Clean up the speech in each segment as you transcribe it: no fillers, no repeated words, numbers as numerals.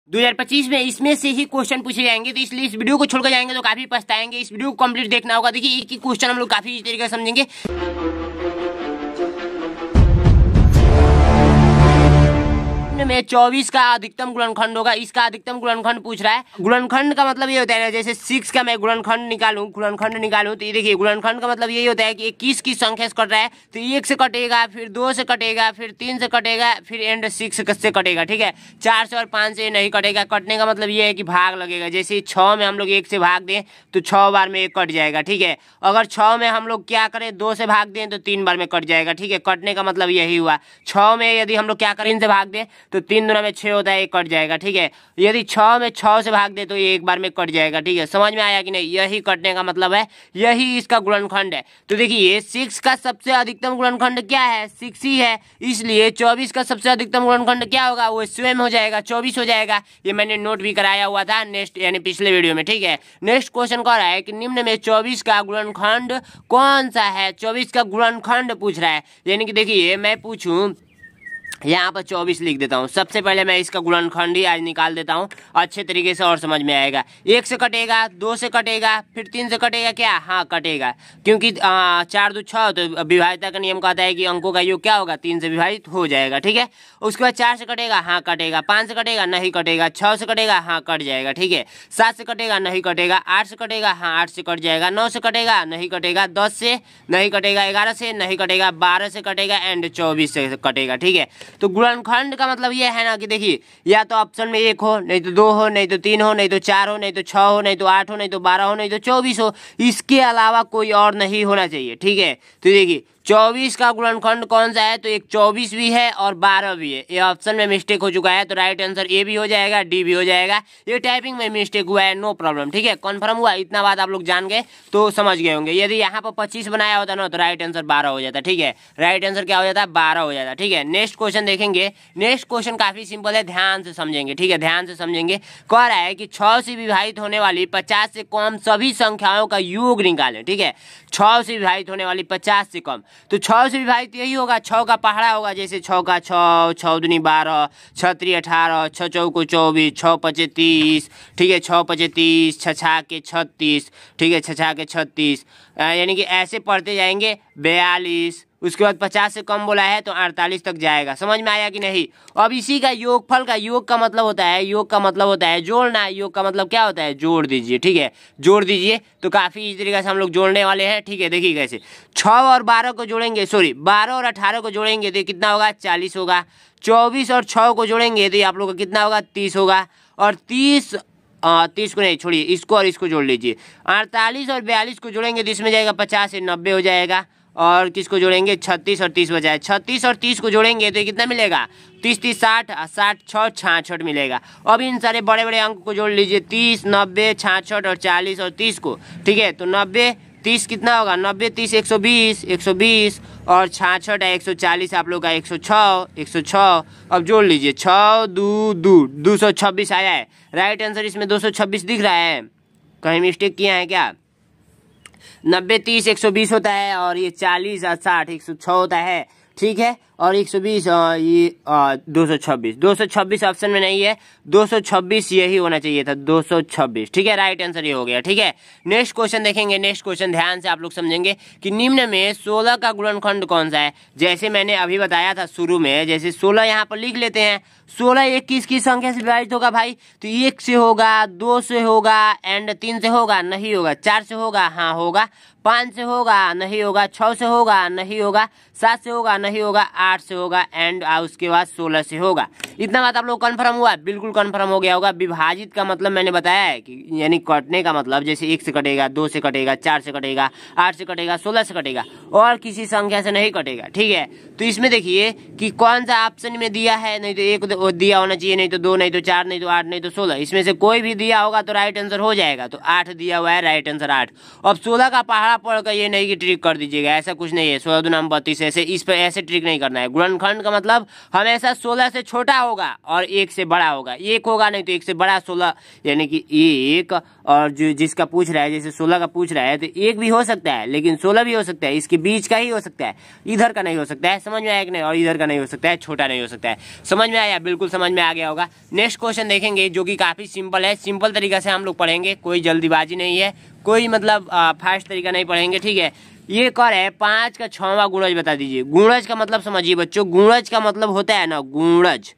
2025 में इसमें से ही क्वेश्चन पूछे जाएंगे, तो इसलिए इस वीडियो को छोड़कर जाएंगे तो काफी पछताएंगे। इस वीडियो को कंप्लीट देखना होगा। देखिए एक ही क्वेश्चन हम लोग काफी तरीके से समझेंगे। में 24 का अधिकतम गुणनखंड होगा, इसका अधिकतम गुणनखंड पूछ रहा है। गुणनखंड का मतलब ये होता है जैसे 6 का मैं गुणनखंड निकालूं तो ये देखिए गुणनखंड का मतलब यही होता है कि 21 की संख्या से कट रहा है तो 1 से कटेगा, फिर 2 से कटेगा, फिर 3 से कटेगा, फिर एंड 6 से कटेगा। ठीक है, 4 से और 5 से नहीं कटेगा। कटने का मतलब ये है कि भाग लगेगा। जैसे 6 में हम लोग 1 से भाग दें तो 6 बार में 1 कट जाएगा। ठीक है, अगर 6 में हम लोग क्या करें 2 से भाग दें तो 3 बार में कट जाएगा। ठीक है, कटने का मतलब यही हुआ। 6 में यदि हम लोग क्या करें 3 से भाग दें तो 3 दूना में 6 होता है, 1 कट जाएगा। ठीक है, यदि 6 में 6 से भाग दे तो ये 1 बार में कट जाएगा। ठीक है, समझ में आया कि नहीं? यही कटने का मतलब है, यही इसका गुणनखंड है। तो देखिए 6 का सबसे अधिकतम गुणनखंड क्या है? 6 ही है, इसलिए 24 का सबसे अधिकतम गुणनखंड क्या होगा? वो स्वयं हो जाएगा, 24 हो जाएगा। ये मैंने नोट भी कराया हुआ था नेक्स्ट यानी पिछले वीडियो में। ठीक है, नेक्स्ट क्वेश्चन कह रहा है कि निम्न में 24 का गुणनखंड कौन सा है? 24 का गुणनखंड पूछ रहा है। यानी कि देखिए मैं पूछूं यहाँ पर 24 लिख देता हूँ। सबसे पहले मैं इसका गुणनखंड ही आज निकाल देता हूँ अच्छे तरीके से और समझ में आएगा। 1 से कटेगा, 2 से कटेगा, फिर 3 से कटेगा। क्या? हाँ कटेगा, क्योंकि 4 2 6 तो विभाज्यता का नियम कहता है कि अंकों का योग क्या होगा? 3 से विभाजित हो जाएगा। ठीक है, उसके बाद 4 से कटेगा, हाँ कटेगा। 5 से कटेगा, नहीं कटेगा। 6 से कटेगा, हाँ कट जाएगा। ठीक है, 7 से कटेगा, नहीं कटेगा। 8 से कटेगा, हाँ 8 से कट जाएगा। 9 से कटेगा, नहीं कटेगा। 10 से नहीं कटेगा। 11 से नहीं कटेगा। 12 से कटेगा एंड 24 से कटेगा। ठीक है, तो गुणनखंड का मतलब ये है ना कि देखिए या तो ऑप्शन में 1 हो, नहीं तो 2 हो, नहीं तो 3 हो, नहीं तो 4 हो, नहीं तो 6 हो, नहीं तो 8 हो, नहीं तो 12 हो, नहीं तो 24 हो। इसके अलावा कोई और नहीं होना चाहिए। ठीक है, तो देखिए 24 का गुणनखंड कौन सा है? तो एक 24 भी है और 12 भी है। ये ऑप्शन में मिस्टेक हो चुका है, तो राइट आंसर ए भी हो जाएगा, डी भी हो जाएगा। ये टाइपिंग में मिस्टेक हुआ है, नो प्रॉब्लम। ठीक है, कन्फर्म हुआ। इतना बात आप लोग जान गए तो समझ गए होंगे। यदि यहाँ पर 25 बनाया होता ना तो राइट आंसर 12 हो जाता। ठीक है, राइट आंसर क्या हो जाता है? 12 हो जाता। ठीक है, नेक्स्ट क्वेश्चन देखेंगे। नेक्स्ट क्वेश्चन काफी सिंपल है, ध्यान से समझेंगे। ठीक है, ध्यान से समझेंगे। कह रहा है कि 6 से विभाजित होने वाली 50 से कम सभी संख्याओं का योग निकालें। ठीक है, 6 से विभाजित होने वाली 50 से कम, तो 6 से विभाजित यही होगा, 6 का पहाड़ा होगा। जैसे 6 का 6, 6 दूनी 12, 6 3 18, 6 चौको 24, 6 5 30। ठीक है, 6 5 30, 6 6 के 36। ठीक है, 6 6 के 36, यानी कि ऐसे पढ़ते जाएंगे। 42, उसके बाद 50 से कम बोला है तो 48 तक जाएगा। समझ में आया कि नहीं? अब इसी का योगफल का योग का मतलब होता है, योग का मतलब होता है जोड़ना। योग का मतलब क्या होता है? जोड़ दीजिए। ठीक है, जोड़ दीजिए। तो काफी इस तरीके से हम लोग जोड़ने वाले हैं। ठीक है, देखिए कैसे 6 और 12 को जोड़ेंगे, सॉरी 12 और 18 को जोड़ेंगे तो कितना होगा? 40 होगा। 24 और 6 को जोड़ेंगे तो आप लोग का कितना होगा? 30 होगा। और 30 को नहीं, छोड़िए, इसको और इसको जोड़ लीजिए। 48 और 42 को जोड़ेंगे तो इसमें जाएगा 50 से 90 हो जाएगा। और किसको जोड़ेंगे? 36 और 30 बचा है। 36 और 30 को जोड़ेंगे तो कितना मिलेगा? 30 30 60, 60 6 66 मिलेगा। अब इन सारे बड़े बड़े अंक को जोड़ लीजिए, 30 90 66 और 40 और 30 को। ठीक है, तो 90 30 कितना होगा? 90 30 120, 120 और 66 है 140। आप लोग का 106, 106। अब जोड़ लीजिए, 6 2 2 226 आया है। राइट आंसर इसमें 226 दिख रहा है। कहीं मिस्टेक किया है क्या? 90 30 120 होता है और ये 40 60 106 होता है। ठीक है, और 120 ये 226 ऑप्शन में नहीं है, 226 यही होना चाहिए था, 226। ठीक है, राइट आंसर ये हो गया। ठीक है, नेक्स्ट क्वेश्चन देखेंगे। नेक्स्ट क्वेश्चन ध्यान से आप लोग समझेंगे कि निम्न में 16 का गुणनखंड कौन सा है? जैसे मैंने अभी बताया था शुरू में, जैसे 16 यहाँ पर लिख लेते हैं। 16 21 की संख्या से विभाजित होगा भाई, तो 1 से होगा, 2 से होगा एंड 3 से होगा, नहीं होगा। 4 से होगा, हाँ होगा। 5 से होगा, नहीं होगा। 6 से होगा, नहीं होगा। 7 से होगा, नहीं होगा। 8 से होगा एंड उसके बाद 16 से होगा। इतना बात आप लोग कंफर्म हुआ? बिल्कुल कंफर्म हो गया होगा। विभाजित का मतलब मैंने बताया है कि यानी कटने का मतलब जैसे 1 से कटेगा, 2 से कटेगा, 4 से कटेगा, 8 से कटेगा, 16 से कटेगा और किसी संख्या से नहीं कटेगा। ठीक है, तो इसमें देखिए कि कौन सा ऑप्शन में दिया है। नहीं तो 1 दिया होना चाहिए, नहीं तो 2, नहीं तो 4, नहीं तो 8, नहीं तो 16। इसमें से कोई भी दिया होगा तो राइट आंसर हो जाएगा। तो 8 दिया हुआ है, राइट आंसर 8। अब 16 का पहाड़ा पढ़कर ये नहीं कि ट्रिक कर दीजिएगा, ऐसा कुछ नहीं है। 16 दूना 32 ऐसे इस पर ऐसे ट्रिक नहीं करना। करना है। गुणनखंड का मतलब हमेशा 16 से छोटा होगा और 1 से बड़ा होगा। 1 होगा नहीं तो 1 से बड़ा 16, यानी कि 1 और जो जिसका पूछ रहा है, जैसे 16 का पूछ रहा है तो 1 भी हो सकता है लेकिन 16 भी हो सकता है, इसके बीच का ही हो सकता है, इधर का नहीं हो सकता है। समझ में आया कि नहीं? और इधर का नहीं हो सकता है, छोटा नहीं हो सकता है। समझ में आया? बिल्कुल समझ में आ गया होगा। नेक्स्ट क्वेश्चन देखेंगे जो कि काफी सिंपल है। सिंपल तरीका से हम लोग पढ़ेंगे, कोई जल्दीबाजी नहीं है, कोई मतलब फास्ट तरीका नहीं पढ़ेंगे, ठीक है। ये कर है 5 का 6वां गुणज बता दीजिए। गुणज का मतलब समझिए बच्चों, गुणज का मतलब होता है ना गुणज।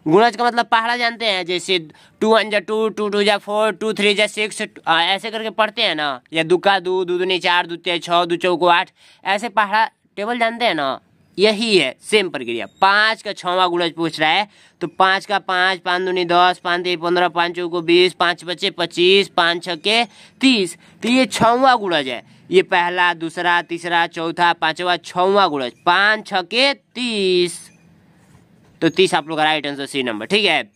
गुणज का मतलब पहाड़ा जानते हैं, जैसे 2 1 जा 2, 2 2 जा 4, 2 3 जा 6, ऐसे करके पढ़ते हैं ना, या 2 का 2, 2 दूनी 4, 2 3 6, 2 4 8, ऐसे पहाड़ा टेबल जानते हैं ना, यही है सेम प्रक्रिया। 5 का 6वां गुणज पूछ रहा है तो 5 का 5, 5 दूनी 10, 5 3 15, 5 चौको 20, 5 बचे 25, 5 छक्के 30। तो ये 6वां गुणज है। ये पहला, दूसरा, तीसरा, चौथा, 5वां, 6वां गुणज, 5 छक्के 30। तो 30 आप लोग का राइट आंसर सी नंबर, ठीक है।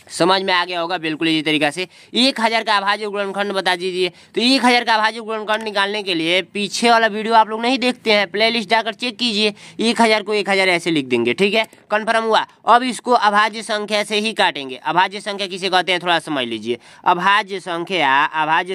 समझ में आ गया होगा बिल्कुल इसी तरीका से। 1000 का अभाज्य गुणनखंड बता दीजिए। तो 1000 का अभाज्य गुणनखंड निकालने के लिए पीछे वाला वीडियो आप लोग नहीं देखते हैं, प्लेलिस्ट जाकर चेक कीजिए। 1000 को 1000 ऐसे लिख देंगे, ठीक है, कन्फर्म हुआ। अब इसको अभाज्य संख्या से ही काटेंगे। अभाज्य संख्या किसे कहते हैं थोड़ा समझ लीजिए। अभाज्य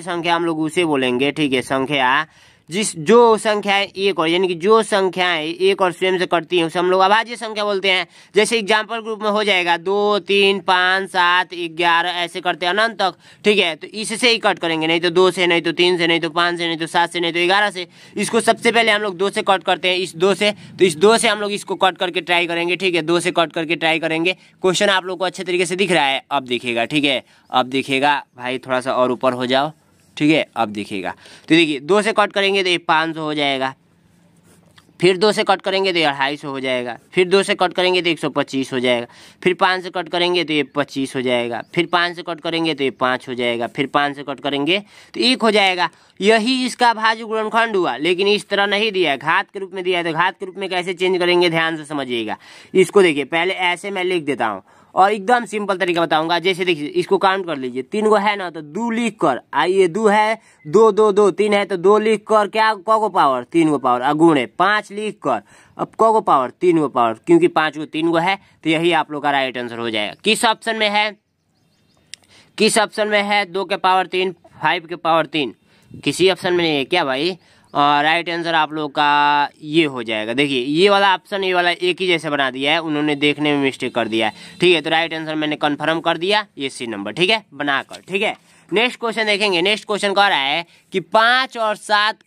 संख्या हम लोग उसे बोलेंगे, ठीक है, संख्या जो संख्याएं एक और, यानी कि जो संख्याएं एक और स्वयं से कटती हैं उसे हम लोग अभाज्य संख्या बोलते हैं। जैसे एग्जाम्पल ग्रुप में हो जाएगा 2 3 5 7 11 ऐसे करते हैं अनंत तक, ठीक है। तो इससे ही कट करेंगे, नहीं तो 2 से, नहीं तो 3 से, नहीं तो 5 से, नहीं तो 7 से, नहीं तो 11 से। इसको सबसे पहले हम लोग 2 से कट करते हैं, इस 2 से। तो इस 2 से हम लोग इसको कट करके ट्राई करेंगे, ठीक है, 2 से कट करके ट्राई करेंगे। क्वेश्चन आप लोग को अच्छे तरीके से दिख रहा है? अब दिखेगा, ठीक है, अब दिखेगा भाई, थोड़ा सा और ऊपर हो जाओ, ठीक है, अब दिखेगा। तो देखिए 2 से कट करेंगे तो ये 500 हो जाएगा, फिर 2 से कट करेंगे तो ये 250 हो जाएगा, फिर 2 से कट करेंगे तो 125 हो जाएगा, फिर 5 से कट करेंगे तो ये 25 हो जाएगा, फिर 5 से कट करेंगे तो ये 5 हो जाएगा, फिर 5 से कट करेंगे तो 1 हो जाएगा। यही इसका अभाज्य गुणनखंड हुआ, लेकिन इस तरह नहीं दिया है, घात के रूप में दिया है। तो घात के रूप में कैसे चेंज करेंगे ध्यान से समझिएगा। इसको देखिए, पहले ऐसे मैं लिख देता हूँ और एकदम सिंपल तरीका बताऊंगा। जैसे देखिए इसको काउंट कर लीजिए, 3 गो है ना तो 2 लिख कर, आइए 2 है 2 2 2, 3 है तो 2 लिख कर, क्या को पावर 3 गो पावर, अगुणे 5 लिख कर, अब को पावर 3 गो पावर, क्योंकि 5 गो 3 गो है तो यही आप लोग का राइट आंसर हो जाएगा। किस ऑप्शन में है? 2 के पावर 3, 5 के पावर 3, किसी ऑप्शन में नहीं है क्या भाई? राइट आंसर आप लोग का ये हो जाएगा। देखिए ये वाला ऑप्शन ये वाला एक ही जैसे बना दिया है, उन्होंने देखने में मिस्टेक कर दिया है, ठीक है। तो राइट आंसर मैंने कंफर्म कर दिया, ये सी नंबर, ठीक है, बनाकर, ठीक है। नेक्स्ट क्वेश्चन देखेंगे। नेक्स्ट क्वेश्चन कह रहा है कि 5 और 7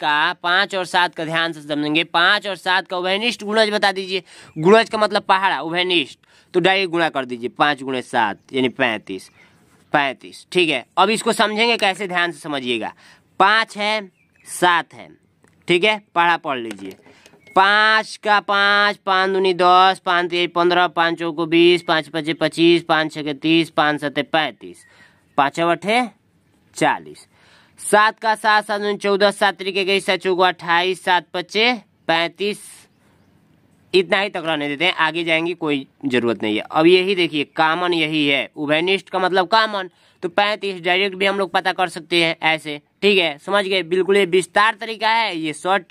का ध्यान से समझेंगे। 5 और 7 का उभयनिष्ठ गुणज बता दीजिए। गुणज का मतलब पहाड़ा, उभयनिष्ठ तो डायरेक्ट गुणा कर दीजिए, 5 गुणे 7 यानी 35, ठीक है। अब इसको समझेंगे कैसे, ध्यान से समझिएगा। 5 है 7 है, ठीक है, पढ़ा पढ़ लीजिए। 5 का 5, 5 दूनी 10, 5 3 15, 5 चौको 20, 5 5 25, 5 6 30, 5 7 35, 5 8 40। 7 का 7, 7 दूनी 14, 7 3 21, 7 चौको 28, 7 5 35। इतना ही तक रहने देते हैं, आगे जाएंगे कोई जरूरत नहीं है। अब यही देखिए कॉमन यही है, उभयनिष्ठ का मतलब कॉमन, तो 35 डायरेक्ट भी हम लोग पता कर सकते हैं ऐसे, ठीक है, समझ गए। बिल्कुल ये विस्तार तरीका है, ये शॉर्ट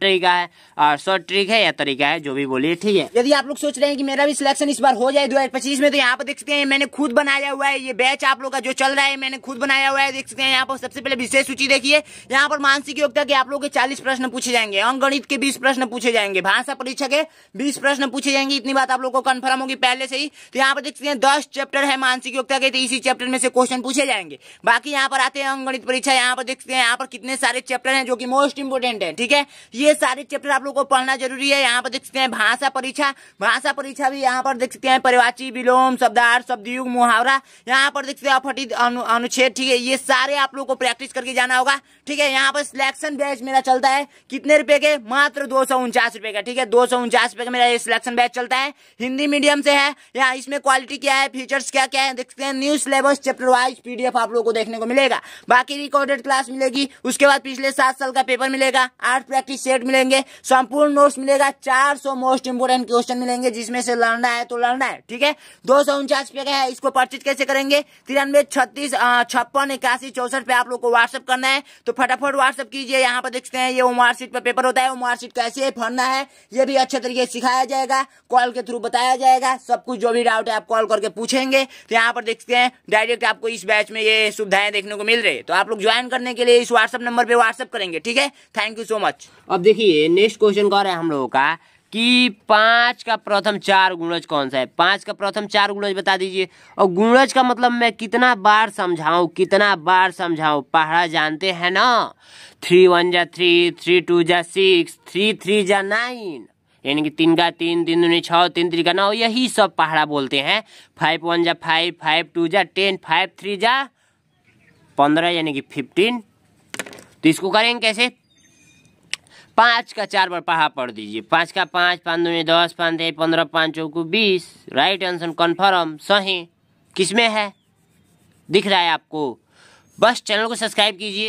तरीका है, और शॉर्ट ट्रिक है या तरीका है, जो भी बोलिए, ठीक है। यदि आप लोग सोच रहे हैं कि मेरा भी सिलेक्शन इस बार हो जाए 2025 में, तो यहाँ पर देख सकते हैं मैंने खुद बनाया हुआ है। ये बैच आप लोग का जो चल रहा है मैंने खुद बनाया हुआ है, देख सकते हैं। यहाँ पर सबसे पहले विशेष सूची देखिए, यहाँ पर मानसिक योग्यता के आप लोग के 40 प्रश्न पूछे जाएंगे, अंकगणित के 20 प्रश्न पूछे जाएंगे, भाषा परीक्षा के 20 प्रश्न पूछे जाएंगे। इतनी बात आप लोग को कंफर्म होगी पहले से ही। तो यहाँ पर देख सकते हैं 10 चैप्टर है मानसिक योग्यता के, तो इसी चैप्टर में से क्वेश्चन पूछे जाएंगे। बाकी यहाँ पर आते हैं अंकगणित परीक्षा, यहाँ पर देखते हैं यहाँ पर कितने सारे चैप्टर हैं जो कि मोस्ट इंपोर्टेंट है, ठीक है। ये सारे चैप्टर आप लोग को पढ़ना जरूरी है। यहाँ पर देख सकते हैं भाषा परीक्षा भी यहाँ पर देख सकते हैं परिवाची, विलोम, शब्दार्थ, शब्दयुग, मुहावरा, यहाँ पर देख सकते हैं अपठित अनुच्छेद, ठीक है। ये सारे आप लोग को प्रैक्टिस करके जाना होगा, ठीक है। यहाँ पर सिलेक्शन बैच मेरा चलता है कितने रुपए के? मात्र 249 रुपए का, ठीक है। 249 रुपए का मेरा ये सिलेक्शन बैच चलता है। हिंदी मीडियम से है। यहाँ इसमें क्वालिटी क्या है, फीचर्स क्या क्या है देख सकते हैं। New syllabus chapter chapter wise PDF आप लोगों को देखने को मिलेगा। बाकी रिकॉर्डेड क्लास मिलेगी, उसके बाद पिछले 7 साल का पेपर मिलेगा, 8 प्रैक्टिस सेट मिलेंगे, संपूर्ण नोट्स मिलेगा, 400 मोस्ट इंपोर्टेंट क्वेश्चन मिलेंगे, जिसमें से लड़ना है तो लड़ना है, ठीक है। 249 पे का है, इसको परचेज कैसे करेंगे? 93 36 56 81 64 पे आप लोग को व्हाट्सअप करना है, तो फटाफट व्हाट्सअप कीजिए। यहाँ पर देखते हैं ये ओमआर शीट पर पेपर होता है, ओमआर शीट कैसे भरना है ये भी अच्छे तरीके से सिखाया जाएगा, कॉल के थ्रू बताया जाएगा, सब कुछ जो भी डाउट है आप कॉल करके पूछेंगे। तो यहाँ पर देखते हैं डायरेक्ट आपको इस बैच में ये सुविधाएं देखने को मिल रही है, तो आप लोग ज्वाइन करने के लिए इस व्हाट्सएप नंबर पे व्हाट्सएप करेंगे, ठीक है। Thank you so much. अब देखिए नेक्स्ट क्वेश्चन कह रहे हैं हम लोगों का कि 5 का प्रथम 4 गुणज कौन सा है? 5 का प्रथम 4 गुणज बता दीजिए। और गुणज का मतलब मैं कितना बार समझाऊं, पहाड़ा जानते हैं ना, 3 1 जा 3, 3 2 जा 6, 3 3 जा 9, यानी कि 3 का 3, 3 दूनी 6, 3 3 का 9, यही सब पहाड़ा बोलते हैं। 5 1 जा 5, 5 2 जा 10, 5 3 जा 15, यानी कि 15। तो इसको करेंगे कैसे? 5 का 4 बार पहाड़ा पढ़ दीजिए। 5 का 5, 5 दूनी 10, 5 3 15, 5 चौको 20। राइट आंसर कन्फर्म सही। किसमें है? दिख रहा है आपको? बस चैनल को सब्सक्राइब कीजिए।